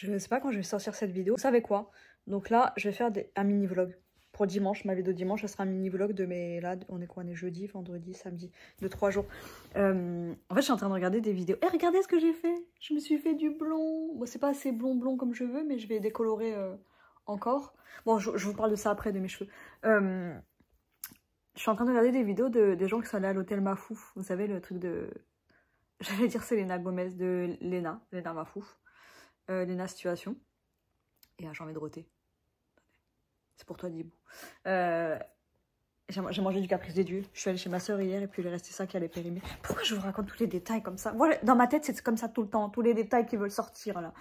Je sais pas quand je vais sortir cette vidéo. Vous savez quoi? Donc là, je vais faire un mini vlog. Pour dimanche, ma vidéo dimanche, ça sera un mini vlog de mes... Là, on est quoi? On est jeudi, vendredi, samedi, de 3 jours. En fait, je suis en train de regarder des vidéos. Et regardez ce que j'ai fait! Je me suis fait du blond. Bon, c'est pas assez blond comme je veux, mais je vais décolorer encore. Bon, je vous parle de ça après, de mes cheveux. Je suis en train de regarder des vidéos des gens qui sont allés à l'hôtel Mafouf. Vous savez, le truc de... J'allais dire Selena Gomez, de Lena Mafouf. Lena Situation. Et j'ai envie de roter. C'est pour toi, Dibou. J'ai mangé du caprice des dieux. Je suis allée chez ma soeur hier et puis il est resté ça qui allait périmer. Pourquoi je vous raconte tous les détails comme ça? Voilà, dans ma tête, c'est comme ça tout le temps. Tous les détails qui veulent sortir, là.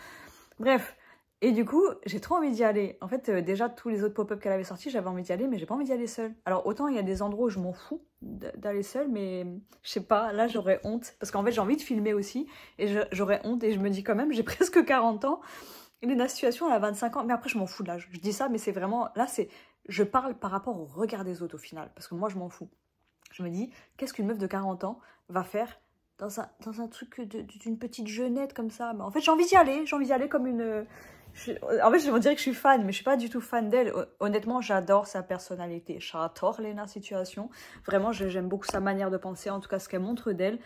Bref. Et du coup, j'ai trop envie d'y aller. En fait, déjà, tous les autres pop-up qu'elle avait sortis, j'avais envie d'y aller, mais j'ai pas envie d'y aller seule. Alors, autant il y a des endroits où je m'en fous d'aller seule, mais je sais pas, là, j'aurais honte. Parce qu'en fait, j'ai envie de filmer aussi. Et j'aurais honte. Et je me dis quand même, j'ai presque 40 ans. Lena Situation, elle a 25 ans. Mais après, je m'en fous de l'âge. Je dis ça, mais c'est vraiment... Là, c'est... Je parle par rapport au regard des autres, au final. Parce que moi, je m'en fous. Je me dis, qu'est-ce qu'une meuf de 40 ans va faire dans un truc d'une petite jeunette comme ça? Mais en fait, j'ai envie d'y aller. J'ai envie d'y aller comme une... En fait, je vais dire que je suis fan, mais je suis pas du tout fan d'elle. Honnêtement, j'adore sa personnalité. J'adore Lena Situation. Vraiment, j'aime beaucoup sa manière de penser. En tout cas, ce qu'elle montre d'elle.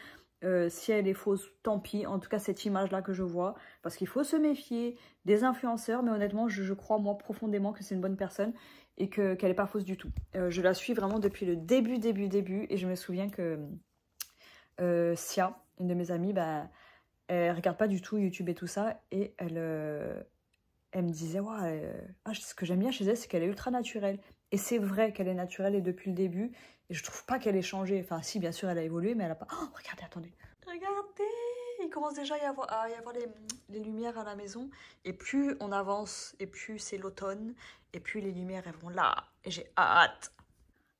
Si elle est fausse, tant pis. En tout cas, cette image-là que je vois. Parce qu'il faut se méfier des influenceurs. Mais honnêtement, je crois, moi, profondément que c'est une bonne personne. Et qu'elle n'est pas fausse du tout. Je la suis vraiment depuis le début. Et je me souviens que Sia, une de mes amies, bah, elle regarde pas du tout YouTube et tout ça. Et elle me disait, ouais, ce que j'aime bien chez elle, c'est qu'elle est ultra naturelle. Et c'est vrai qu'elle est naturelle et depuis le début. Et je trouve pas qu'elle ait changé. Enfin, si, bien sûr, elle a évolué, mais elle a pas... Oh, regardez, attendez. Regardez! Il commence déjà à y avoir les lumières à la maison. Et plus on avance, et plus c'est l'automne. Et plus les lumières, elles vont là. Et j'ai hâte.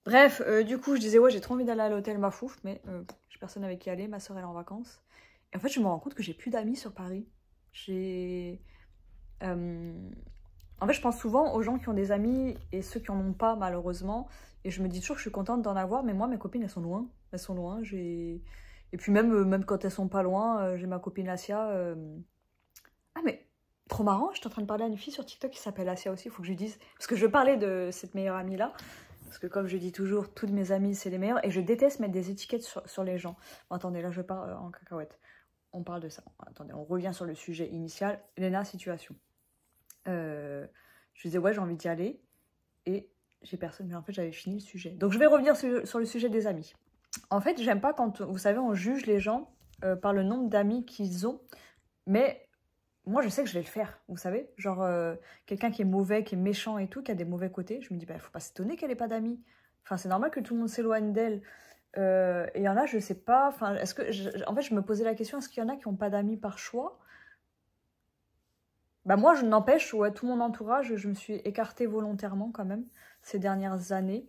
Bref, du coup, je disais, ouais, j'ai trop envie d'aller à l'hôtel Mafouf. Mais j'ai personne avec qui aller. Ma soeur, elle est en vacances. Et en fait, je me rends compte que j'ai plus d'amis sur Paris. J'ai... En fait, je pense souvent aux gens qui ont des amis et ceux qui en ont pas, malheureusement. Et je me dis toujours que je suis contente d'en avoir, mais moi, mes copines, elles sont loin. Elles sont loin. Et puis même quand elles sont pas loin, j'ai ma copine Asia. Ah, mais trop marrant, j'étais en train de parler à une fille sur TikTok qui s'appelle Asia aussi, il faut que je lui dise. Parce que je parlais de cette meilleure amie-là. Parce que comme je dis toujours, toutes mes amies, c'est les meilleures. Et je déteste mettre des étiquettes sur les gens. Bon, attendez, là, je pars en cacahuète. On parle de ça. Attendez, on revient sur le sujet initial. Lena Situation. Je disais ouais j'ai envie d'y aller et j'ai personne, mais en fait j'avais fini le sujet, donc je vais revenir sur le sujet des amis. En fait j'aime pas quand vous savez on juge les gens par le nombre d'amis qu'ils ont, mais moi je sais que je vais le faire, vous savez, genre quelqu'un qui est mauvais, qui est méchant et tout, qui a des mauvais côtés, je me dis bah faut pas s'étonner qu'elle ait pas d'amis, enfin c'est normal que tout le monde s'éloigne d'elle. Et il y en a je sais pas, enfin est-ce que en fait je me posais la question, est-ce qu'il y en a qui ont pas d'amis par choix? Bah moi, je n'empêche, ouais, tout mon entourage, je me suis écartée volontairement quand même ces dernières années.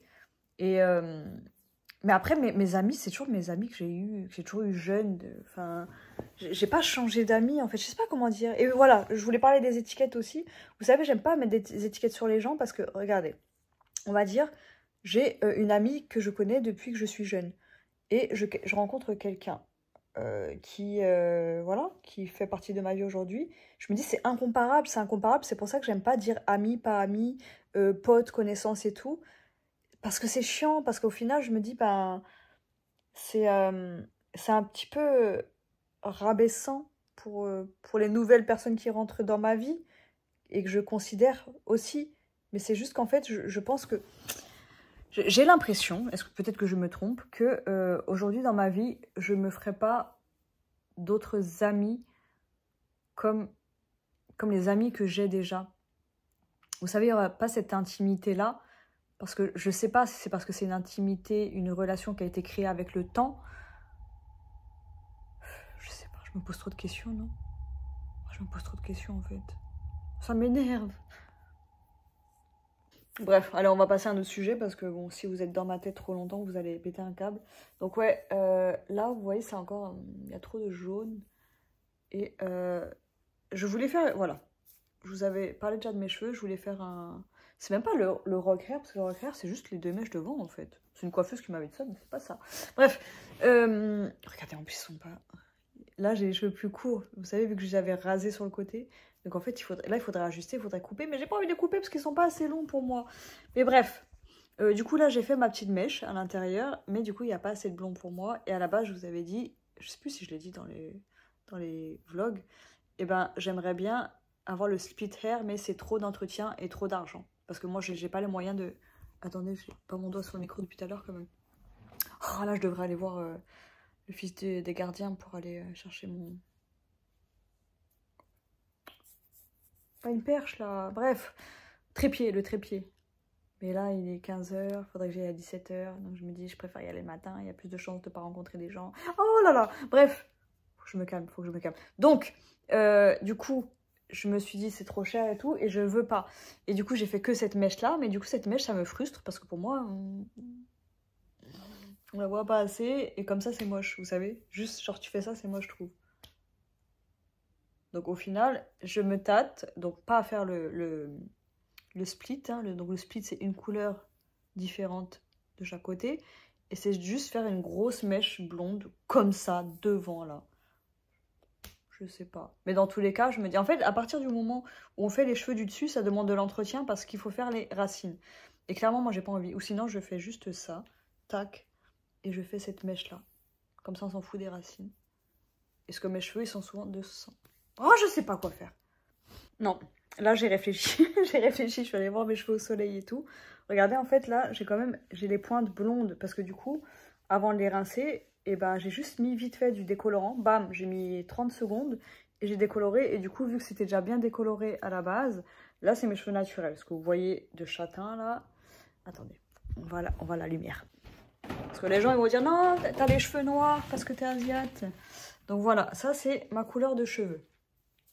Et mais après, mes amis, c'est toujours mes amis que j'ai toujours eu jeunes. Enfin, j'ai pas changé d'amis en fait. Je sais pas comment dire. Et voilà, je voulais parler des étiquettes aussi. Vous savez, j'aime pas mettre des étiquettes sur les gens parce que regardez, on va dire, j'ai une amie que je connais depuis que je suis jeune et je rencontre quelqu'un. Voilà, qui fait partie de ma vie aujourd'hui. Je me dis c'est incomparable, c'est pour ça que j'aime pas dire ami, pas ami, pote, connaissance et tout, parce que c'est chiant, parce qu'au final je me dis ben c'est un petit peu rabaissant pour les nouvelles personnes qui rentrent dans ma vie et que je considère aussi, mais c'est juste qu'en fait je pense que j'ai l'impression, est-ce que peut-être que je me trompe, que aujourd'hui dans ma vie je me ferai pas d'autres amis comme les amis que j'ai déjà. Vous savez, il n'y aura pas cette intimité-là, parce que je ne sais pas si c'est parce que c'est une intimité, une relation qui a été créée avec le temps. Je sais pas, je me pose trop de questions, non? Je me pose trop de questions, en fait. Ça m'énerve. Bref, allez, on va passer à un autre sujet, parce que bon, si vous êtes dans ma tête trop longtemps, vous allez péter un câble. Donc ouais, là, vous voyez, c'est encore... Il y a trop de jaune. Et je voulais faire... Voilà. Je vous avais parlé déjà de mes cheveux. Je voulais faire un... C'est même pas le rock hair, parce que le rock hair, c'est juste les deux mèches devant, en fait. C'est une coiffeuse qui m'avait dit ça, mais c'est pas ça. Bref. Regardez, en plus, ils sont pas... là, j'ai les cheveux plus courts. Vous savez, vu que j'avais rasé sur le côté. Donc en fait, là, il faudrait ajuster, il faudrait couper. Mais j'ai pas envie de couper parce qu'ils sont pas assez longs pour moi. Mais bref. Du coup, là, j'ai fait ma petite mèche à l'intérieur. Mais du coup, il n'y a pas assez de blond pour moi. Et à la base, je vous avais dit, je sais plus si je l'ai dit dans les vlogs, eh ben, j'aimerais bien avoir le split hair, mais c'est trop d'entretien et trop d'argent. Parce que moi, j'ai pas les moyens de... Attendez, j'ai pas mon doigt sur le micro depuis tout à l'heure quand même. Oh là, je devrais aller voir le fils des gardiens pour aller chercher mon... Pas une perche là, bref. Trépied, le trépied. Mais là, il est 15 h, il faudrait que j'aille à 17 h. Donc je me dis, je préfère y aller le matin, il y a plus de chances de ne pas rencontrer des gens. Oh là là, bref. Faut que je me calme, faut que je me calme. Donc, du coup, je me suis dit, c'est trop cher et tout, et je veux pas. Et du coup, j'ai fait que cette mèche-là, mais du coup, cette mèche, ça me frustre, parce que pour moi, on la voit pas assez, et comme ça, c'est moche, vous savez. Juste, genre, tu fais ça, c'est moche, je trouve. Donc au final, je me tâte, donc pas à faire le split. Hein, donc le split, c'est une couleur différente de chaque côté. Et c'est juste faire une grosse mèche blonde, comme ça, devant là. Je sais pas. Mais dans tous les cas, je me dis, en fait, à partir du moment où on fait les cheveux du dessus, ça demande de l'entretien parce qu'il faut faire les racines. Et clairement, moi, j'ai pas envie. Ou sinon, je fais juste ça, tac, et je fais cette mèche-là. Comme ça, on s'en fout des racines. Est-ce que mes cheveux, ils sont souvent de sang? Oh, je sais pas quoi faire. Non, là j'ai réfléchi. J'ai réfléchi, je suis allée voir mes cheveux au soleil et tout. Regardez, en fait, là, j'ai les pointes blondes. Parce que du coup, avant de les rincer, et ben, j'ai juste mis vite fait du décolorant. Bam, j'ai mis 30 secondes et j'ai décoloré. Et du coup, vu que c'était déjà bien décoloré à la base, là, c'est mes cheveux naturels. Ce que vous voyez de châtain, là. Attendez, on va la lumière. Parce que les gens, ils vont dire, non, t'as les cheveux noirs parce que t'es asiate. Donc voilà, ça, c'est ma couleur de cheveux.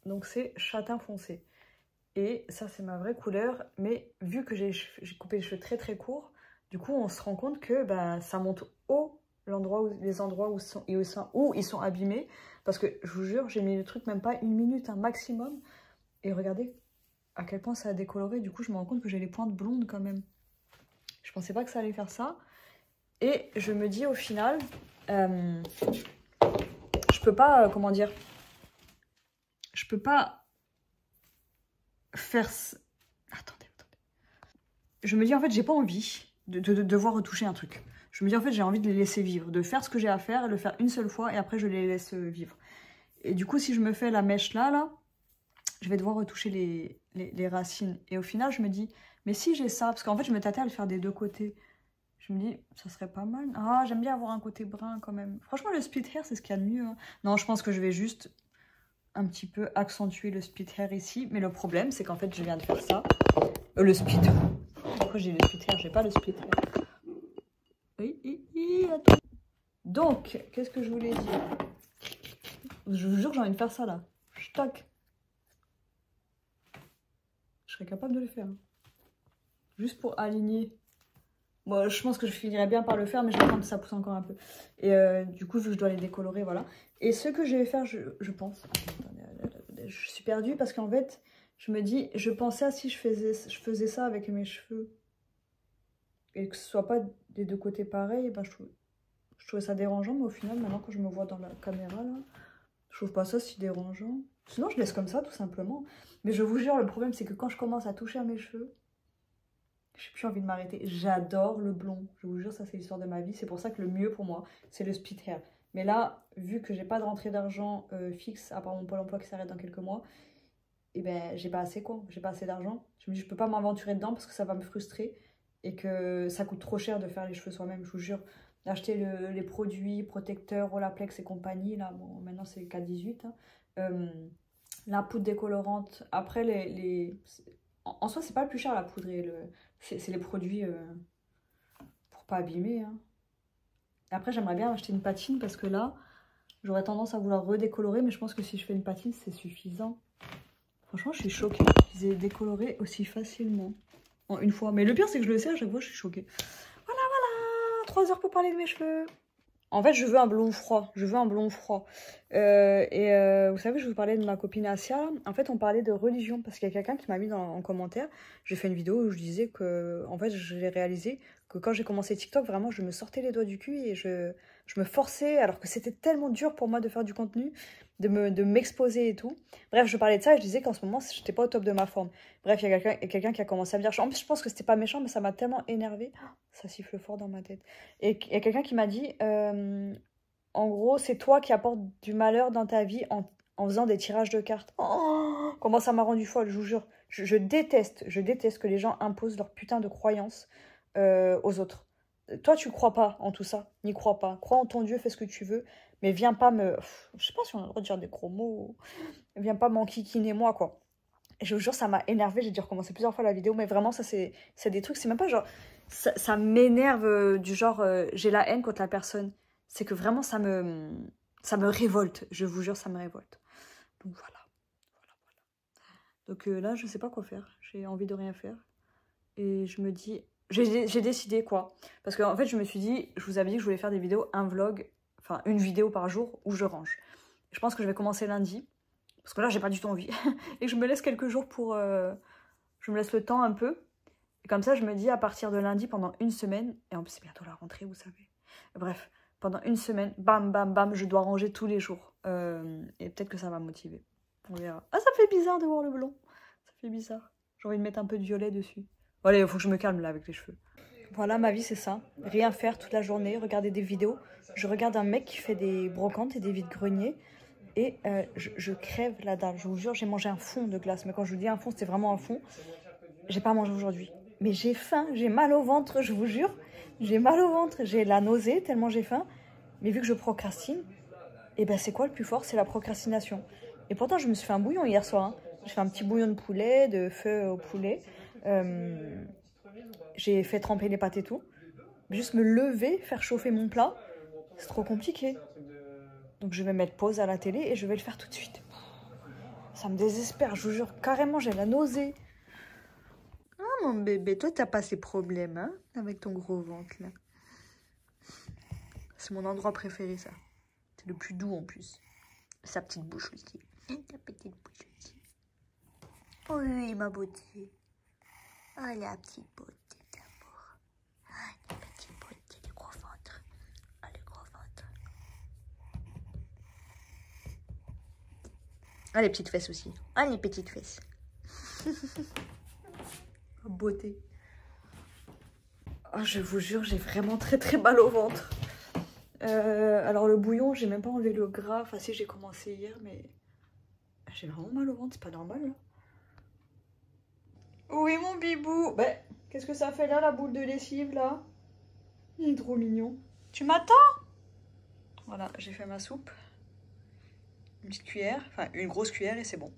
Donc c'est châtain foncé. Et ça c'est ma vraie couleur. Mais vu que j'ai coupé les cheveux très très courts, du coup on se rend compte que bah, ça monte haut les endroits où ils sont abîmés. Parce que je vous jure, j'ai mis le truc même pas une minute, un maximum. Et regardez à quel point ça a décoloré. Du coup je me rends compte que j'ai les pointes blondes quand même. Je pensais pas que ça allait faire ça. Et je me dis au final, je peux pas, comment dire... Je peux pas faire... Attendez. Je me dis, en fait, j'ai pas envie de devoir retoucher un truc. Je me dis, en fait, j'ai envie de les laisser vivre. De faire ce que j'ai à faire, le faire une seule fois, et après, je les laisse vivre. Et du coup, si je me fais la mèche là, je vais devoir retoucher les racines. Et au final, je me dis, mais si j'ai ça... Parce qu'en fait, je me tâtais à le faire des deux côtés. Je me dis, ça serait pas mal. Ah, j'aime bien avoir un côté brun quand même. Franchement, le split hair, c'est ce qu'il y a de mieux. Hein. Non, je pense que je vais juste... un petit peu accentuer le split hair ici. Mais le problème, c'est qu'en fait, je viens de faire ça. Le split. Pourquoi j'ai le split hair? J'ai pas le split hair. Oui, attends. Donc, qu'est-ce que je voulais dire? Je vous jure, j'ai envie de faire ça, là. Tac. Je serais capable de le faire. Juste pour aligner. Bon, je pense que je finirai bien par le faire, mais je vais attendre que ça pousse encore un peu. Et du coup, vu que je dois les décolorer, voilà. Et ce que je vais faire, je pense... Attendez, je suis perdue parce qu'en fait, je me dis, je pensais à si je faisais ça avec mes cheveux. Et que ce soit pas des deux côtés pareils, ben je trouvais ça dérangeant, mais au final, maintenant que je me vois dans la caméra, là, je trouve pas ça si dérangeant. Sinon, je laisse comme ça, tout simplement. Mais je vous jure, le problème, c'est que quand je commence à toucher à mes cheveux, j'ai plus envie de m'arrêter. J'adore le blond. Je vous jure, ça c'est l'histoire de ma vie. C'est pour ça que le mieux pour moi, c'est le split hair. Mais là, vu que j'ai pas de rentrée d'argent fixe, à part mon Pôle emploi qui s'arrête dans quelques mois, et ben j'ai pas assez quoi. J'ai pas assez d'argent. Je me dis, je peux pas m'aventurer dedans parce que ça va me frustrer et que ça coûte trop cher de faire les cheveux soi-même. Je vous jure, d'acheter les produits protecteurs, Olaplex et compagnie, là, bon, maintenant c'est 4,18. Hein. La poudre décolorante. Après, en soi, c'est pas le plus cher la poudre. C'est les produits pour pas abîmer. Hein. Après, j'aimerais bien acheter une patine parce que là, j'aurais tendance à vouloir redécolorer. Mais je pense que si je fais une patine, c'est suffisant. Franchement, je suis choquée qu'ils aient décoloré aussi facilement en une fois. Mais le pire, c'est que je le sais à chaque fois, je suis choquée. Voilà, 3 heures pour parler de mes cheveux. En fait, je veux un blond froid. Je veux un blond froid. Vous savez, je vous parlais de ma copine Asia. En fait, on parlait de religion parce qu'il y a quelqu'un qui m'a mis en commentaire. J'ai fait une vidéo où je disais que, en fait, j'ai réalisé que quand j'ai commencé TikTok, vraiment, je me sortais les doigts du cul et je me forçais, alors que c'était tellement dur pour moi de faire du contenu, de m'exposer et tout. Bref, je parlais de ça et je disais qu'en ce moment, j'étais pas au top de ma forme. Bref, il y a quelqu'un qui a commencé à me dire... En plus, je pense que c'était pas méchant, mais ça m'a tellement énervée. Ça siffle fort dans ma tête. Et il y a quelqu'un qui m'a dit, en gros, c'est toi qui apportes du malheur dans ta vie en faisant des tirages de cartes. Oh, comment ça m'a rendu folle, je vous jure. Je déteste que les gens imposent leur putain de croyances aux autres. Toi, tu crois pas en tout ça, n'y crois pas. Crois en ton Dieu, fais ce que tu veux, mais viens pas me... Je sais pas si on a le droit de dire des gros mots. Viens pas m'enquiquiner moi, quoi. Et je vous jure, ça m'a énervé. J'ai dû recommencer plusieurs fois la vidéo, mais vraiment, ça, c'est des trucs, c'est même pas genre... Ça m'énerve du genre, j'ai la haine contre la personne. C'est que vraiment, ça me révolte. Je vous jure, ça me révolte. Donc voilà. Donc là, je sais pas quoi faire. J'ai envie de rien faire. Et je me dis... J'ai décidé quoi. Parce qu'en fait, je me suis dit, je vous avais dit que je voulais faire des vidéos, un vlog, enfin une vidéo par jour où je range. Je pense que je vais commencer lundi. Parce que là, j'ai pas du tout envie. Et je me laisse quelques jours pour... je me laisse le temps un peu. Et comme ça, je me dis à partir de lundi, pendant une semaine... Et en plus, c'est bientôt la rentrée, vous savez. Bref, pendant une semaine, bam, bam, bam, je dois ranger tous les jours. Et peut-être que ça va me motiver. On verra. Ah, ça fait bizarre de voir le blond. Ça fait bizarre. J'ai envie de mettre un peu de violet dessus. Bon, allez, il faut que je me calme là avec les cheveux. Voilà, ma vie, c'est ça. Rien faire toute la journée, regarder des vidéos. Je regarde un mec qui fait des brocantes et des vides-greniers. Et je crève la dalle. Je vous jure, j'ai mangé un fond de glace. Mais quand je vous dis un fond, c'était vraiment un fond. J'ai pas mangé aujourd'hui. Mais j'ai faim, j'ai mal au ventre, je vous jure. J'ai mal au ventre, j'ai la nausée tellement j'ai faim. Mais vu que je procrastine, et ben c'est quoi le plus fort? C'est la procrastination. Et pourtant, je me suis fait un bouillon hier soir. Hein. J'ai fait un petit bouillon de poulet, de feu au poulet. J'ai fait tremper les pâtes et tout. Juste me lever, faire chauffer mon plat, c'est trop compliqué. Donc je vais mettre pause à la télé et je vais le faire tout de suite. Ça me désespère, je vous jure. Carrément, j'ai la nausée. Ah mon bébé, toi t'as pas ces problèmes, hein, avec ton gros ventre là. C'est mon endroit préféré, ça. C'est le plus doux en plus. Sa petite bouche aussi. Ta petite bouche aussi. Oh oui, ma beauté. Oh la petite beauté d'amour. La petite beauté du gros ventre. Oh le gros ventre. Ah les petites fesses aussi. Ah les petites fesses. Oh, beauté. Oh, je vous jure, j'ai vraiment très très mal au ventre. Alors le bouillon, j'ai même pas enlevé le gras. Enfin si, j'ai commencé hier, mais j'ai vraiment mal au ventre, c'est pas normal là. Oui mon bibou. Ben, qu'est-ce que ça fait là, la boule de lessive là? Il est trop mignon. Tu m'attends? Voilà, j'ai fait ma soupe. Une petite cuillère, enfin une grosse cuillère et c'est bon.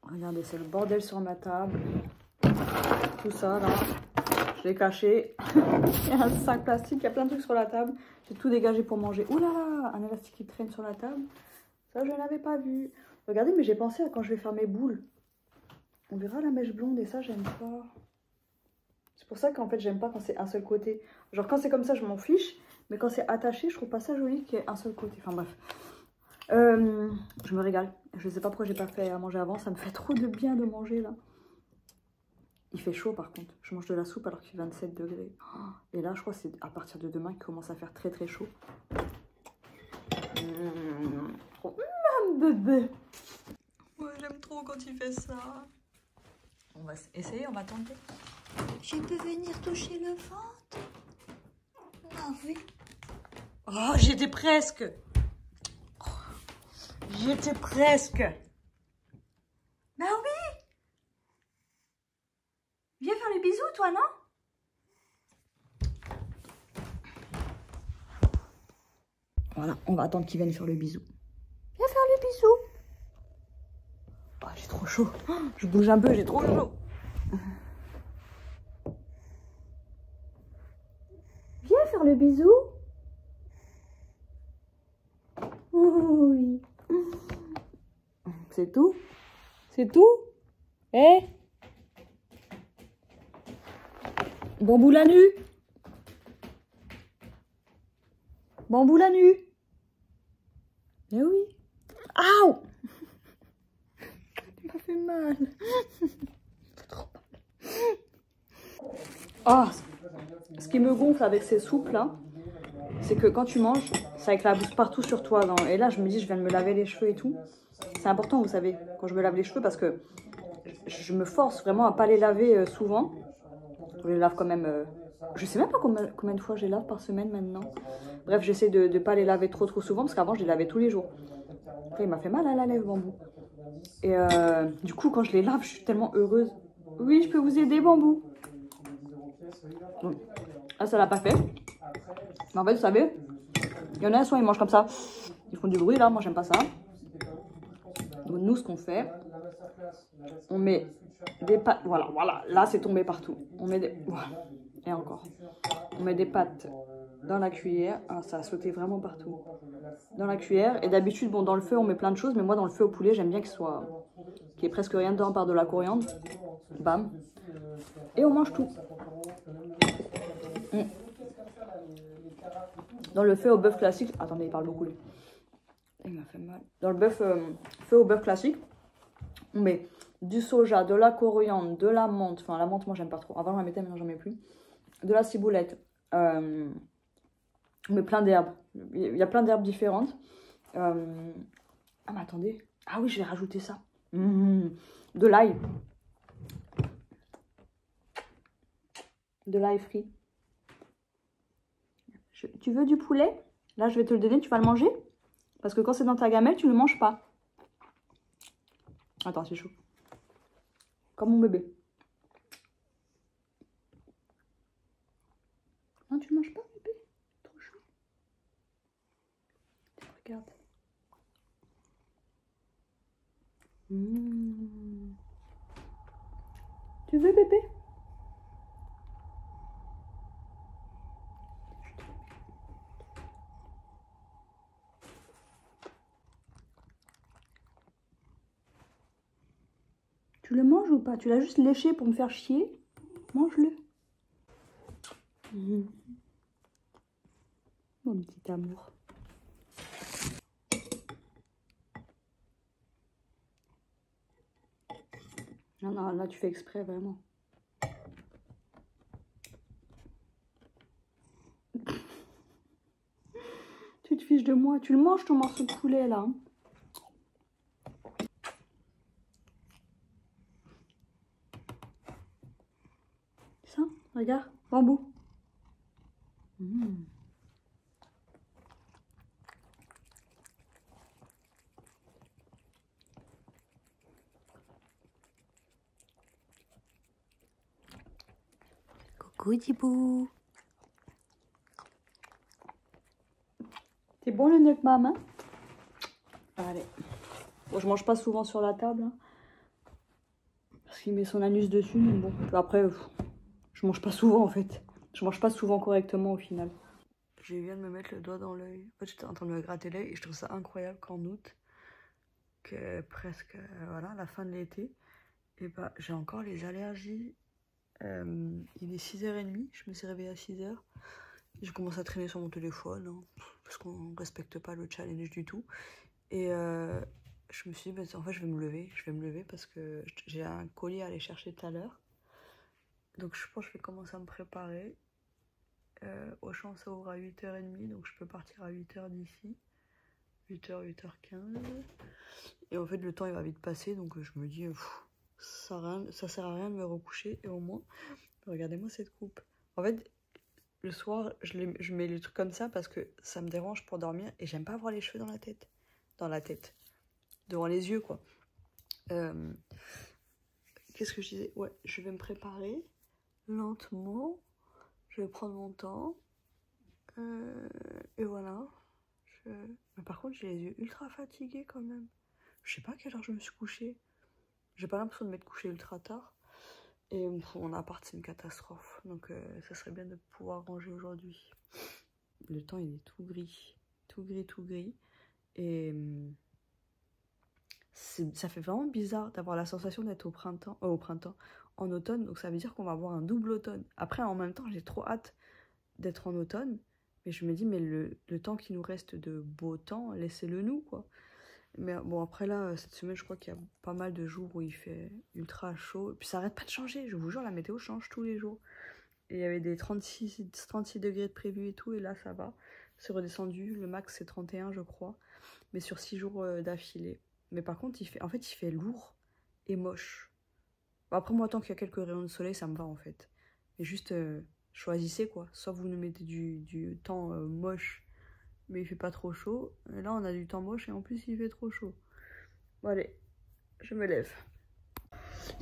Regardez, c'est le bordel sur ma table. Tout ça là, je l'ai caché. Il y a un sac plastique, il y a plein de trucs sur la table. J'ai tout dégagé pour manger. Ouh là là, un élastique qui traîne sur la table. Ça, je n'avais pas vu. Regardez, mais j'ai pensé à quand je vais faire mes boules. On verra la mèche blonde et ça, j'aime pas. C'est pour ça qu'en fait, j'aime pas quand c'est un seul côté. Genre, quand c'est comme ça, je m'en fiche. Mais quand c'est attaché, je trouve pas ça joli qu'il y ait un seul côté. Enfin, bref. Je me régale. Je sais pas pourquoi j'ai pas fait à manger avant. Ça me fait trop de bien de manger, là. Il fait chaud, par contre. Je mange de la soupe alors qu'il fait 27 degrés. Et là, je crois que c'est à partir de demain qu'il commence à faire très, très chaud. Bébé. Ouais, j'aime trop quand il fait ça. On va essayer, on va tenter. Je peux venir toucher le ventre? Ah oui. Oh, j'étais presque. J'étais presque. Bah oui. Viens faire le bisou, toi, non? Voilà, on va attendre qu'il vienne faire le bisou. Viens faire le bisou. Oh, j'ai trop chaud. Je bouge un peu, j'ai trop chaud. Viens faire le bisou. Oui. C'est tout? C'est tout? Eh? Bambou la nu. Bambou la nu. Eh oui. Aouh! Ça m'a fait mal. C'est trop mal. Oh, Ce qui me gonfle avec ces soupes là, c'est que quand tu manges, ça éclabousse partout sur toi. Et là, je me dis, je viens de me laver les cheveux et tout. C'est important, vous savez, quand je me lave les cheveux, parce que je me force vraiment à pas les laver souvent. Je les lave quand même, je sais même pas combien de fois je les lave par semaine maintenant. Bref, j'essaie de ne pas les laver trop souvent, parce qu'avant, je les lavais tous les jours. Après, il m'a fait mal à la lèvre, Bambou. Et du coup, quand je les lave, je suis tellement heureuse. Oui, je peux vous aider, Bambou. Bon. Ah, ça l'a pas fait. Mais en fait, vous savez, il y en a, soit ils mangent comme ça. Ils font du bruit, là. Moi, j'aime pas ça. Donc, nous, ce qu'on fait, on met des pâtes. Voilà. Là, c'est tombé partout. On met des... Voilà. Et encore. On met des pâtes dans la cuillère. Ah, ça a sauté vraiment partout. Dans la cuillère. Et d'habitude, bon, dans le feu, on met plein de choses. Mais moi, dans le feu au poulet, j'aime bien qu'il y ait presque rien dedans par de la coriandre. Bam. Et on mange tout. Dans le feu au bœuf classique... Attendez, il parle beaucoup, lui. Il m'a fait mal. Dans le feu au bœuf classique, on met du soja, de la coriandre, de la menthe. Enfin, la menthe, moi, j'aime pas trop. Avant, j'en mettais, maintenant, j'en mets plus. De la ciboulette. On met plein d'herbes. Il y a plein d'herbes différentes. Ah, mais attendez. Ah oui, je vais rajouter ça. De l'ail. De l'ail frit. Tu veux du poulet? Là, je vais te le donner. Tu vas le manger? Parce que quand c'est dans ta gamelle, tu ne le manges pas. Attends, c'est chaud. Comme mon bébé. Non, tu ne manges pas, bébé? Trop chaud. Regarde. Tu veux, bébé? Tu le manges ou pas? Tu l'as juste léché pour me faire chier? Mange-le. Mon petit amour. Non, là tu fais exprès, vraiment. Tu te fiches de moi. Tu le manges ton morceau de poulet là. Hein. Ça, regarde, Bambou. Coucou Dibou. C'est bon le nœud maman? Allez. Bon, je mange pas souvent sur la table. Hein, parce qu'il met son anus dessus. Mais bon, après, je mange pas souvent en fait. Je mange pas souvent correctement au final. Je viens de me mettre le doigt dans l'œil. En fait, j'étais en train de me gratter l'œil et je trouve ça incroyable qu'en août, que presque voilà, la fin de l'été, et bah j'ai encore les allergies. Il est 6h30, je me suis réveillée à 6h. Je commence à traîner sur mon téléphone, hein, parce qu'on respecte pas le challenge du tout. Et je me suis dit, bah, en fait, je vais me lever parce que j'ai un colis à aller chercher tout à l'heure. Donc je pense que je vais commencer à me préparer. Auchan, ça ouvre à 8h30, donc je peux partir à 8h d'ici. 8h, 8h15. Et en fait, le temps, il va vite passer, donc je me dis, ça sert à rien de me recoucher. Et au moins, regardez-moi cette coupe. En fait, le soir, je mets les trucs comme ça parce que ça me dérange pour dormir. Et j'aime pas avoir les cheveux dans la tête. Devant les yeux, quoi. Qu'est-ce que je disais? Ouais, je vais me préparer lentement. Je vais prendre mon temps. Et voilà. Mais par contre, j'ai les yeux ultra fatigués quand même. Je sais pas à quelle heure je me suis couchée. J'ai pas l'impression de m'être couchée ultra tard. Et mon appart, c'est une catastrophe. Donc, ça serait bien de pouvoir ranger aujourd'hui. Le temps, il est tout gris. Tout gris. Et ça fait vraiment bizarre d'avoir la sensation d'être au printemps, en automne. Donc, ça veut dire qu'on va avoir un double automne. Après, en même temps, j'ai trop hâte d'être en automne. Mais je me dis, mais le temps qui nous reste de beau temps, laissez-le nous, quoi. Mais bon, après là, cette semaine, je crois qu'il y a pas mal de jours où il fait ultra chaud. Et puis ça arrête pas de changer, je vous jure, la météo change tous les jours. Et il y avait des 36 degrés de prévu et tout. Et là, ça va. C'est redescendu. Le max, c'est 31, je crois. Mais sur 6 jours d'affilée. Mais par contre, il fait lourd et moche. Bon, après, moi, tant qu'il y a quelques rayons de soleil, ça me va, en fait. Mais juste, choisissez, quoi. Soit vous nous mettez du temps moche, mais il fait pas trop chaud. Et là, on a du temps moche et en plus, il fait trop chaud. Bon, allez, je me lève.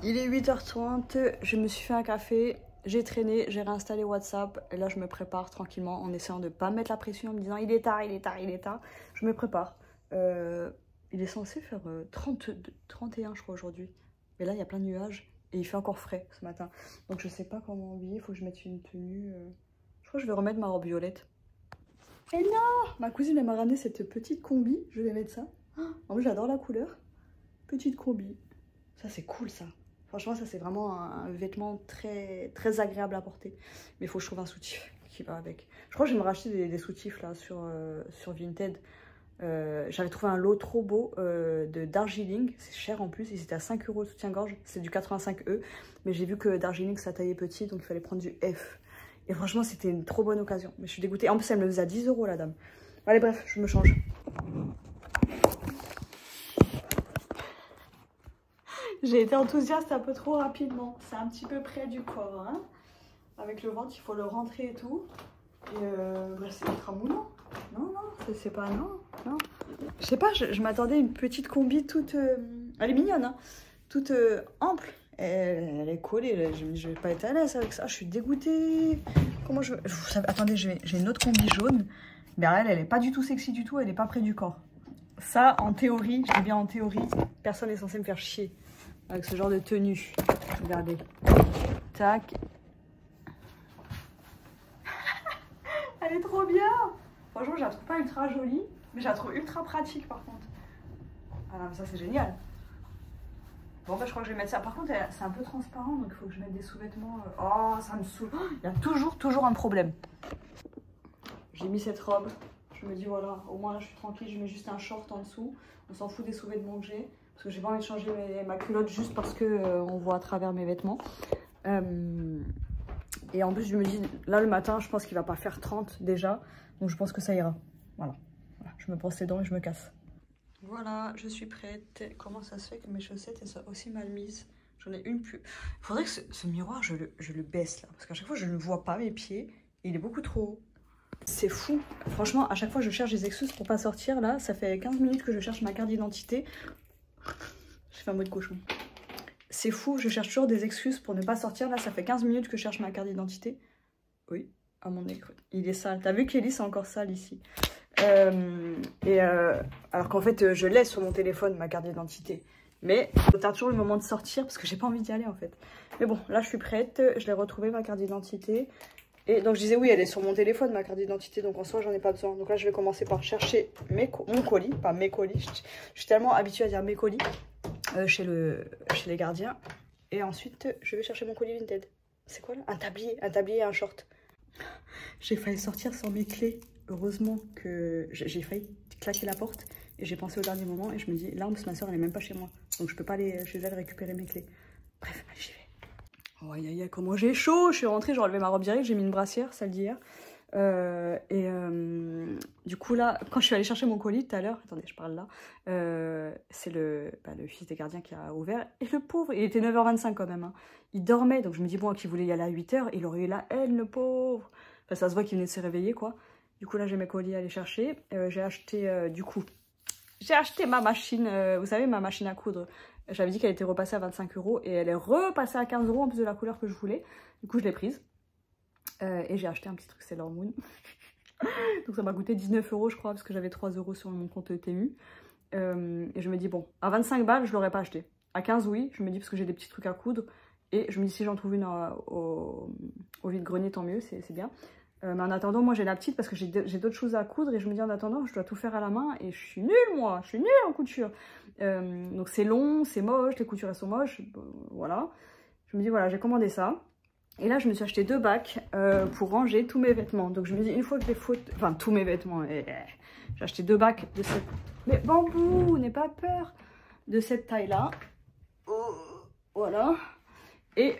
Il est 8h30, je me suis fait un café, j'ai traîné, j'ai réinstallé WhatsApp. Et là, je me prépare tranquillement en essayant de ne pas mettre la pression en me disant il est tard, il est tard, il est tard. Je me prépare. Il est censé faire 31, je crois, aujourd'hui. Mais là, il y a plein de nuages et il fait encore frais ce matin. Donc, je sais pas comment m'habiller, il faut que je mette une tenue. Je crois que je vais remettre ma robe violette. Et non! Ma cousine, elle m'a ramené cette petite combi. Je vais mettre ça. En plus, j'adore la couleur. Petite combi. Ça, c'est cool, ça. Franchement, ça, c'est vraiment un vêtement très, très agréable à porter. Mais il faut que je trouve un soutif qui va avec. Je crois que je vais me racheter des soutifs, là, sur Vinted. J'avais trouvé un lot trop beau de Darjeeling. C'est cher en plus. Ils étaient à 5 € le soutien-gorge. C'est du 85E. Mais j'ai vu que Darjeeling, ça taillait petit. Donc, il fallait prendre du F. Et franchement, c'était une trop bonne occasion. Mais je suis dégoûtée. En plus, elle me le faisait à 10 €, la dame. Allez, bref, je me change. J'ai été enthousiaste un peu trop rapidement. C'est un petit peu près du corps. Hein. Avec le ventre, il faut le rentrer et tout. Et c'est ultra moulant. Non, c'est pas... Non. Je sais pas, je m'attendais à une petite combi toute... elle est mignonne, hein. Toute ample. Elle est collée. Je vais pas être à l'aise avec ça. Je suis dégoûtée. Comment je... Attendez, j'ai une autre combi jaune. Mais elle est pas du tout sexy du tout. Elle est pas près du corps. Ça, en théorie, je dis bien en théorie, personne n'est censé me faire chier avec ce genre de tenue. Regardez. Tac. Elle est trop bien. Franchement, je la trouve pas ultra jolie, mais je la trouve ultra pratique par contre. Ah non, mais ça c'est génial. Bon, bah, je crois que je vais mettre ça. Par contre, c'est un peu transparent, donc il faut que je mette des sous-vêtements. Oh, ça me saoule. Il y a toujours un problème. J'ai mis cette robe. Je me dis, voilà, au moins là, je suis tranquille. Je mets juste un short en dessous. On s'en fout des sous-vêtements que j'ai. Parce que j'ai pas envie de changer ma culotte juste parce que on voit à travers mes vêtements. Et en plus, je me dis, là, le matin, je pense qu'il va pas faire 30 déjà. Donc, je pense que ça ira. Voilà. Je me brosse les dents et je me casse. Voilà, je suis prête. Comment ça se fait que mes chaussettes elles soient aussi mal mises? J'en ai une plus. Il faudrait que ce miroir, je le baisse là. Parce qu'à chaque fois, je ne vois pas mes pieds. Et il est beaucoup trop haut. C'est fou. Franchement, à chaque fois, je cherche des excuses pour pas sortir. Là, ça fait 15 minutes que je cherche ma carte d'identité. J'ai fait un mot de cochon. C'est fou, je cherche toujours des excuses pour ne pas sortir. Là, ça fait 15 minutes que je cherche ma carte d'identité. Oui, à mon écran. Il est sale. T'as vu Kelly, c'est encore sale ici. Alors qu'en fait, je laisse sur mon téléphone ma carte d'identité. Mais je tarde toujours le moment de sortir parce que j'ai pas envie d'y aller en fait. Mais bon, là, je suis prête. Je l'ai retrouvée, ma carte d'identité. Et donc, je disais, oui, elle est sur mon téléphone, ma carte d'identité. Donc, en soi, j'en ai pas besoin. Donc là, je vais commencer par chercher mon colis. Pas mes colis. Je suis tellement habituée à dire mes colis. Chez les gardiens. Et ensuite, je vais chercher mon colis Vinted. C'est quoi là? Un tablier et un short. J'ai failli sortir sans mes clés. Heureusement que j'ai failli claquer la porte. Et j'ai pensé au dernier moment. Et je me dis, là, ma soeur, elle est même pas chez moi. Donc, je peux pas aller chez elle récupérer mes clés. Bref, j'y vais. Oh, aïe, aïe, comment j'ai chaud. Je suis rentrée, j'ai enlevé ma robe direct. J'ai mis une brassière, celle d'hier. Du coup là, quand je suis allée chercher mon colis tout à l'heure, attendez, je parle là, c'est le fils des gardiens qui a ouvert, et le pauvre, il était 9h25 quand même, hein. Il dormait, donc je me dis bon, qu'il voulait y aller à 8h, il aurait eu la haine, le pauvre. Enfin, ça se voit qu'il venait de se réveiller quoi. Du coup là, j'ai mes colis à aller chercher. J'ai acheté ma machine, vous savez, ma machine à coudre. J'avais dit qu'elle était repassée à 25 € et elle est repassée à 15 € en plus de la couleur que je voulais. Du coup, je l'ai prise. Et j'ai acheté un petit truc Sailor Moon. Donc ça m'a coûté 19 € je crois, parce que j'avais 3 € sur mon compte Temu. Et je me dis bon, à 25 balles je l'aurais pas acheté. À 15 oui, je me dis parce que j'ai des petits trucs à coudre. Et je me dis si j'en trouve une au vide-grenier tant mieux, c'est bien. Mais en attendant, moi j'ai la petite parce que j'ai d'autres choses à coudre. Et je me dis en attendant, je dois tout faire à la main. Et je suis nulle moi, je suis nulle en couture. Donc c'est long, c'est moche, les coutures elles sont moches. Voilà. Je me dis voilà, j'ai commandé ça. Et là, je me suis acheté 2 bacs pour ranger tous mes vêtements. Donc, je me dis, une fois que j'ai enfin, tous mes vêtements, j'ai acheté 2 bacs de cette... Mais bambou, n'aie pas peur de cette taille-là. Voilà. Et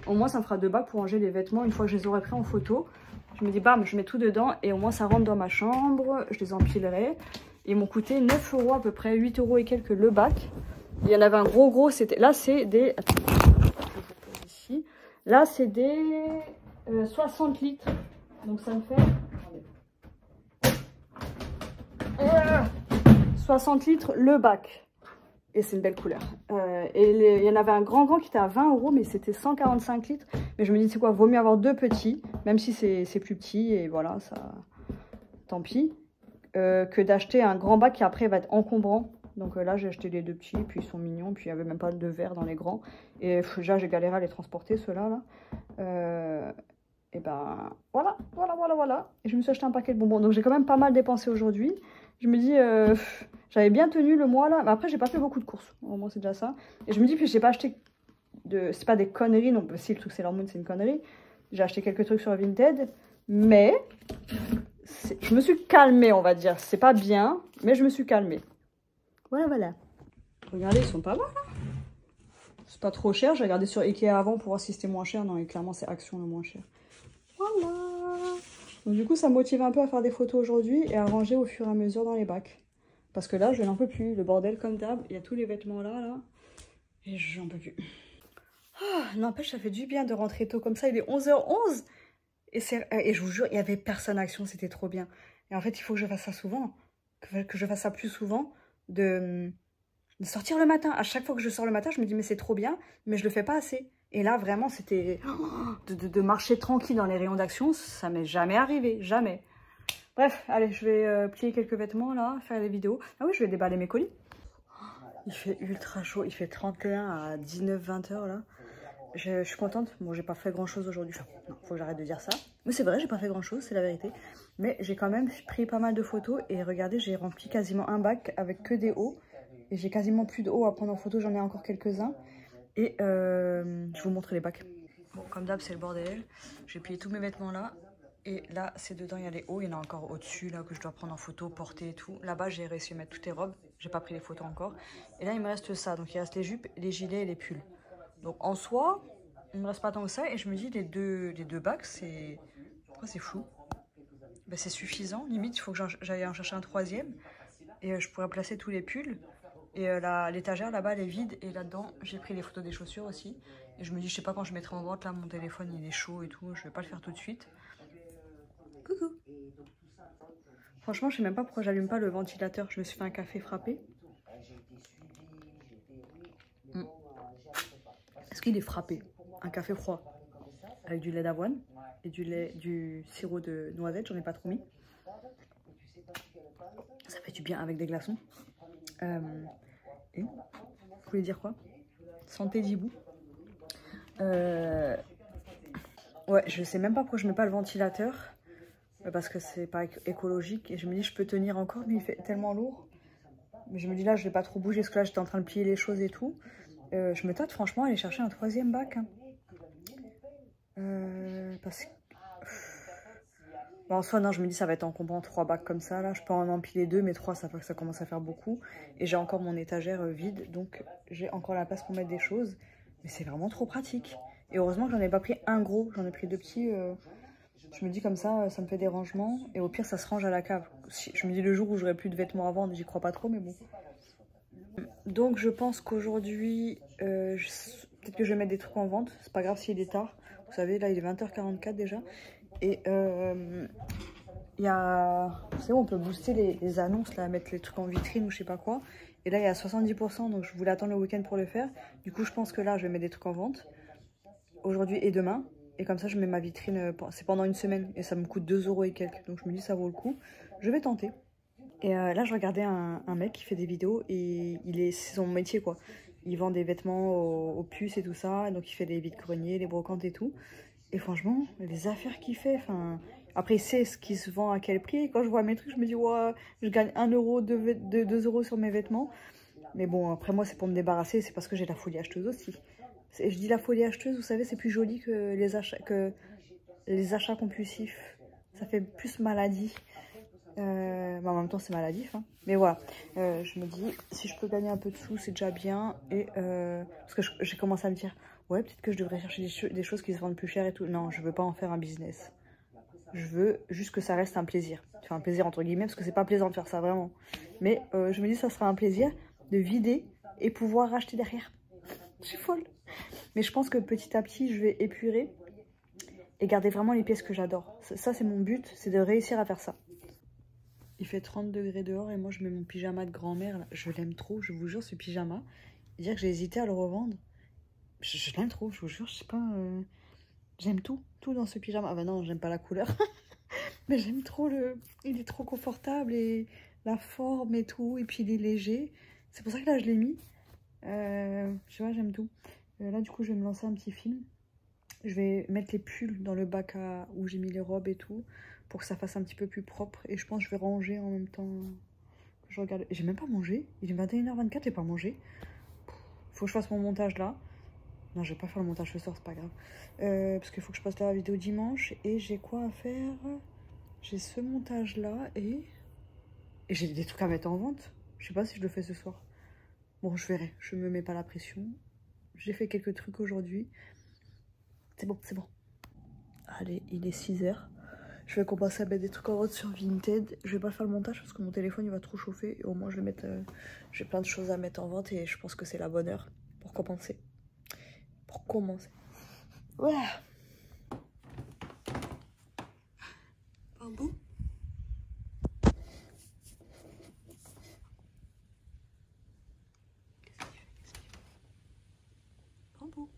au moins, ça me fera 2 bacs pour ranger les vêtements une fois que je les aurai pris en photo. Je me dis, bam, je mets tout dedans et au moins ça rentre dans ma chambre. Je les empilerai. Ils m'ont coûté 9 € à peu près, 8 € et quelques le bac. Il y en avait un gros, c'était... Là, c'est des... Attends, je vous pose ici. Là, c'est des 60 litres. Donc ça me fait... 60 litres le bac. Et c'est une belle couleur. Il y en avait un grand qui était à 20 €, mais c'était 145 litres. Mais je me dis, c'est quoi, vaut mieux avoir 2 petits, même si c'est plus petit, et voilà, ça, tant pis, que d'acheter un grand bac qui après va être encombrant. Donc là, j'ai acheté les 2 petits, puis ils sont mignons, puis il n'y avait même pas de verre dans les grands. Et déjà, j'ai galéré à les transporter, ceux-là, là. Et ben, voilà. Et je me suis acheté un paquet de bonbons. Donc j'ai quand même pas mal dépensé aujourd'hui. Je me dis... j'avais bien tenu le mois là, mais après j'ai pas fait beaucoup de courses, au moins c'est déjà ça. Et je me dis, puis j'ai pas acheté de... C'est pas des conneries, non, si le truc Sailor Moon c'est une connerie. J'ai acheté quelques trucs sur Vinted, mais je me suis calmée, on va dire. C'est pas bien, mais je me suis calmée. Voilà. Regardez, ils sont pas mal, hein. C'est pas trop cher, j'ai regardé sur Ikea avant pour voir si c'était moins cher. Non, et clairement c'est Action le moins cher. Voilà. Donc du coup ça me motive un peu à faire des photos aujourd'hui et à ranger au fur et à mesure dans les bacs. Parce que là, je n'en peux plus. Le bordel comme d'hab. Il y a tous les vêtements là. Et j'en peux plus. N'empêche, ça fait du bien de rentrer tôt comme ça. Il est 11h11. Et je vous jure, il n'y avait personne à Action. C'était trop bien. Et en fait, il faut que je fasse ça souvent. Que je fasse ça plus souvent. De sortir le matin. À chaque fois que je sors le matin, je me dis, mais c'est trop bien. Mais je le fais pas assez. Et là, vraiment, c'était... De marcher tranquille dans les rayons d'Action, ça m'est jamais arrivé. Jamais. Bref, allez, je vais plier quelques vêtements là, faire des vidéos. Ah oui, je vais déballer mes colis. Il fait ultra chaud, il fait 31 à 19-20 heures là. Je suis contente. Bon, j'ai pas fait grand chose aujourd'hui. Non, faut que j'arrête de dire ça. Mais c'est vrai, j'ai pas fait grand chose, c'est la vérité. Mais j'ai quand même pris pas mal de photos. Et regardez, j'ai rempli quasiment un bac avec que des hauts. Et j'ai quasiment plus de hauts à prendre en photo, j'en ai encore quelques-uns. Et je vous montre les bacs. Bon, comme d'hab, c'est le bordel. J'ai plié tous mes vêtements là. Et là, c'est dedans, il y a les hauts. Il y en a encore au-dessus, là, que je dois prendre en photo, porter et tout. Là-bas, j'ai réussi à mettre toutes les robes. J'ai pas pris les photos encore. Et là, il me reste ça. Donc, il reste les jupes, les gilets et les pulls. Donc, en soi, il me reste pas tant que ça. Et je me dis, les deux bacs, c'est... Pourquoi c'est flou? Ben, c'est suffisant. Limite, il faut que j'aille en chercher un troisième. Et je pourrais placer tous les pulls. Et l'étagère, là-bas, elle est vide. Et là-dedans, j'ai pris les photos des chaussures aussi. Et je me dis, je sais pas quand je mettrai en vente. Là, mon téléphone, il est chaud et tout. Je vais pas le faire tout de suite. Coucou. Franchement, je sais même pas pourquoi j'allume pas le ventilateur. Je me suis fait un café frappé. Est-ce qu'il est frappé? Un café froid avec du lait d'avoine et du sirop de noisette. J'en ai pas trop mis. Ça fait du bien avec des glaçons. Et vous voulez dire quoi? Santé d'hibou. Ouais, je sais même pas pourquoi je mets pas le ventilateur. Parce que c'est pas écologique. Et je me dis, je peux tenir encore, mais il fait tellement lourd. Mais je me dis, là, je vais pas trop bouger, parce que là, j'étais en train de plier les choses et tout. Je me tâte, franchement, à aller chercher un troisième bac. Hein. Parce que... Bon, en soi, non, je me dis, ça va être encombrant, 3 bacs comme ça. Là, je peux en empiler 2, mais 3, ça commence à faire beaucoup. Et j'ai encore mon étagère vide, donc j'ai encore la place pour mettre des choses. Mais c'est vraiment trop pratique. Et heureusement que j'en ai pas pris un gros, j'en ai pris 2 petits... Je me dis comme ça me fait des rangements. Et au pire, ça se range à la cave. Je me dis le jour où j'aurai plus de vêtements à vendre, j'y crois pas trop, mais bon. Donc je pense qu'aujourd'hui, peut-être que je vais mettre des trucs en vente. C'est pas grave s'il est tard. Vous savez, là, il est 20h44 déjà. Et il y a... Vous savez, on peut booster les annonces, là, mettre les trucs en vitrine ou je sais pas quoi. Et là, il y a 70%, donc je voulais attendre le week-end pour le faire. Du coup, je pense que là, je vais mettre des trucs en vente. Aujourd'hui et demain. Et comme ça, je mets ma vitrine, c'est pendant une semaine. Et ça me coûte 2 € et quelques. Donc je me dis, ça vaut le coup. Je vais tenter. Et là, je regardais un mec qui fait des vidéos. Et c'est son métier, quoi. Il vend des vêtements aux puces et tout ça. Donc il fait des vides-greniers, des brocantes et tout. Et franchement, les affaires qu'il fait, enfin... Après, il sait ce qui se vend à quel prix. Et quand je vois mes trucs, je me dis, ouais, je gagne 1 €, 2 € sur mes vêtements. Mais bon, après moi, c'est pour me débarrasser. C'est parce que j'ai la folie acheteuse aussi. Je dis la folie acheteuse, vous savez, c'est plus joli que les achats compulsifs. Ça fait plus maladie. Mais en même temps, c'est maladif. Hein. Mais voilà, je me dis, si je peux gagner un peu de sous, c'est déjà bien. Et parce que j'ai commencé à me dire, ouais, peut-être que je devrais chercher des choses qui se vendent plus cher et tout. Non, je veux pas en faire un business. Je veux juste que ça reste un plaisir. Enfin, un plaisir entre guillemets, parce que c'est pas plaisant de faire ça, vraiment. Mais je me dis, ça sera un plaisir de vider et pouvoir racheter derrière. Je suis folle. Mais je pense que petit à petit, je vais épurer et garder vraiment les pièces que j'adore. Ça, c'est mon but, c'est de réussir à faire ça. Il fait 30 degrés dehors et moi, je mets mon pyjama de grand-mère. Je l'aime trop, je vous jure, ce pyjama. Dire que j'ai hésité à le revendre. Je l'aime trop, je vous jure, je sais pas... J'aime tout dans ce pyjama. Ah bah non, j'aime pas la couleur. Mais j'aime trop le... Il est trop confortable et la forme et tout. Et puis il est léger. C'est pour ça que là, je l'ai mis. Tu vois, j'aime tout. Là, du coup, je vais me lancer un petit film. Je vais mettre les pulls dans le bac où j'ai mis les robes et tout. Pour que ça fasse un petit peu plus propre. Et je pense que je vais ranger en même temps que je regarde. J'ai même pas mangé. Il est 21h24, j'ai pas mangé. Faut que je fasse mon montage là. Non, je vais pas faire le montage ce soir, c'est pas grave. Parce qu'il faut que je poste la vidéo dimanche. Et j'ai quoi à faire? J'ai ce montage là et j'ai des trucs à mettre en vente. Je sais pas si je le fais ce soir. Bon, je verrai. Je me mets pas la pression. J'ai fait quelques trucs aujourd'hui. C'est bon, c'est bon. Allez, il est 6h. Je vais commencer à mettre des trucs en vente sur Vinted. Je vais pas faire le montage parce que mon téléphone il va trop chauffer. Et au moins, je vais mettre. J'ai plein de choses à mettre en vente et je pense que c'est la bonne heure pour commencer. Pour commencer. Voilà. Un bout. Bambou.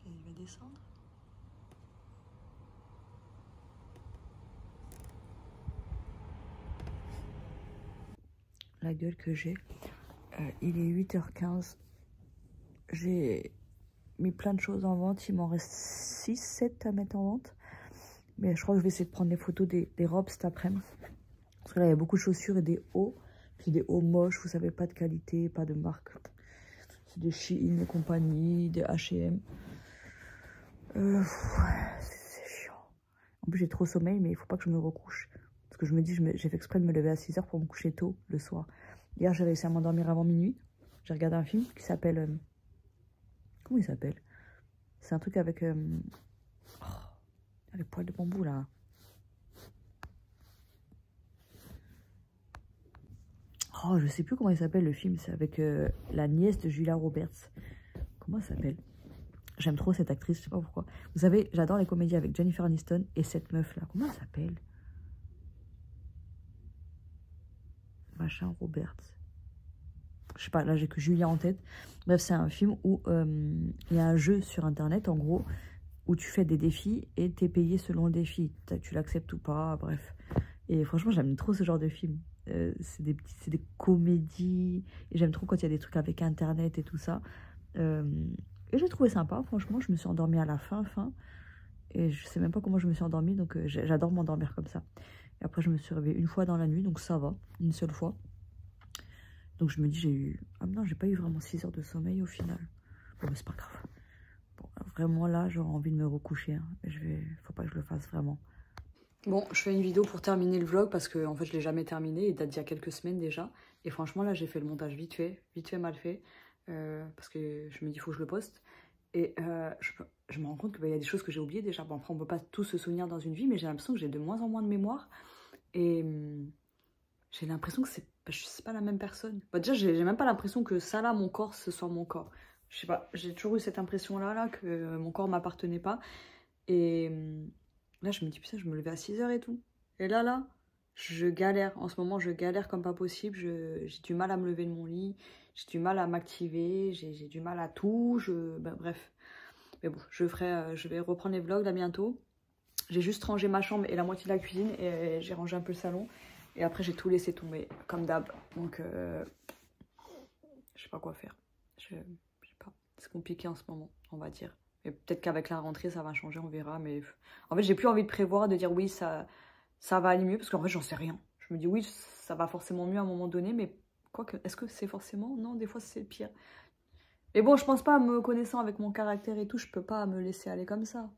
Il va descendre. La gueule que j'ai. Il est 8h15. J'ai mis plein de choses en vente. Il m'en reste 6-7 à mettre en vente. Mais je crois que je vais essayer de prendre des photos des robes cet après-midi. Parce que là, il y a beaucoup de chaussures et des hauts. Puis des hauts moches, vous savez, pas de qualité, pas de marque. C'est des Shein et compagnie, des H&M. C'est chiant. En plus, j'ai trop sommeil, mais il faut pas que je me recouche. Parce que je me dis, j'ai fait exprès de me lever à 6h pour me coucher tôt le soir. Hier, j'ai réussi à m'endormir avant minuit. J'ai regardé un film qui s'appelle... comment il s'appelle? C'est un truc avec... les poils de bambou, là. Oh, je sais plus comment il s'appelle le film. C'est avec la nièce de Julia Roberts. Comment elle s'appelle? J'aime trop cette actrice, je sais pas pourquoi. Vous savez, j'adore les comédies avec Jennifer Aniston et cette meuf-là. Comment elle s'appelle? Machin Roberts. Je sais pas, là j'ai que Julia en tête. Bref, c'est un film où il y a un jeu sur internet, en gros, où tu fais des défis et t'es payé selon le défi. Tu l'acceptes ou pas, bref. Et franchement, j'aime trop ce genre de film. C'est des comédies. Et j'aime trop quand il y a des trucs avec internet et tout ça. Et j'ai trouvé sympa, franchement. Je me suis endormie à la fin. Et je sais même pas comment je me suis endormie, donc j'adore m'endormir comme ça. Et après, je me suis réveillée une fois dans la nuit, donc ça va, une seule fois. Donc je me dis, j'ai eu... Ah non, j'ai pas eu vraiment 6 heures de sommeil au final. Bon, mais c'est pas grave. Bon, vraiment là, j'aurais envie de me recoucher. Hein. Faut pas que je le fasse vraiment. Bon, je fais une vidéo pour terminer le vlog parce que en fait, je l'ai jamais terminé. Il date d'il y a quelques semaines déjà. Et franchement, là, j'ai fait le montage vite fait, mal fait. Parce que je me dis, il faut que je le poste. Et je me rends compte qu'il y a des choses que j'ai oubliées déjà. Bon, après, on peut pas tout se souvenir dans une vie, mais j'ai l'impression que j'ai de moins en moins de mémoire. Et j'ai l'impression que c'est pas la même personne. Bah, déjà, j'ai même pas l'impression que ça là, mon corps, ce soit mon corps. Je sais pas, j'ai toujours eu cette impression-là, que mon corps m'appartenait pas. Et là, je me dis, putain, je me levais à 6h et tout. Et là, je galère. En ce moment, je galère comme pas possible. J'ai du mal à me lever de mon lit. J'ai du mal à m'activer. J'ai du mal à tout. Ben, bref. Mais bon, je vais reprendre les vlogs là bientôt. J'ai juste rangé ma chambre et la moitié de la cuisine. Et j'ai rangé un peu le salon. Et après, j'ai tout laissé tomber, comme d'hab. Donc, Je sais pas quoi faire. Je sais pas. C'est compliqué en ce moment, on va dire. Et peut-être qu'avec la rentrée, ça va changer, on verra. Mais en fait, j'ai plus envie de prévoir, de dire oui, ça va aller mieux. Parce qu'en fait, j'en sais rien. Je me dis oui, ça va forcément mieux à un moment donné. Mais quoique, est-ce que c'est forcément? Non, des fois, c'est pire. Mais bon, je pense pas, me connaissant avec mon caractère et tout, je peux pas me laisser aller comme ça.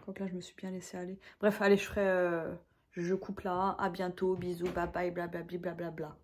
Quoique là, je me suis bien laissée aller. Bref, allez, je coupe là. À bientôt. Bisous, bye bye, blablabla.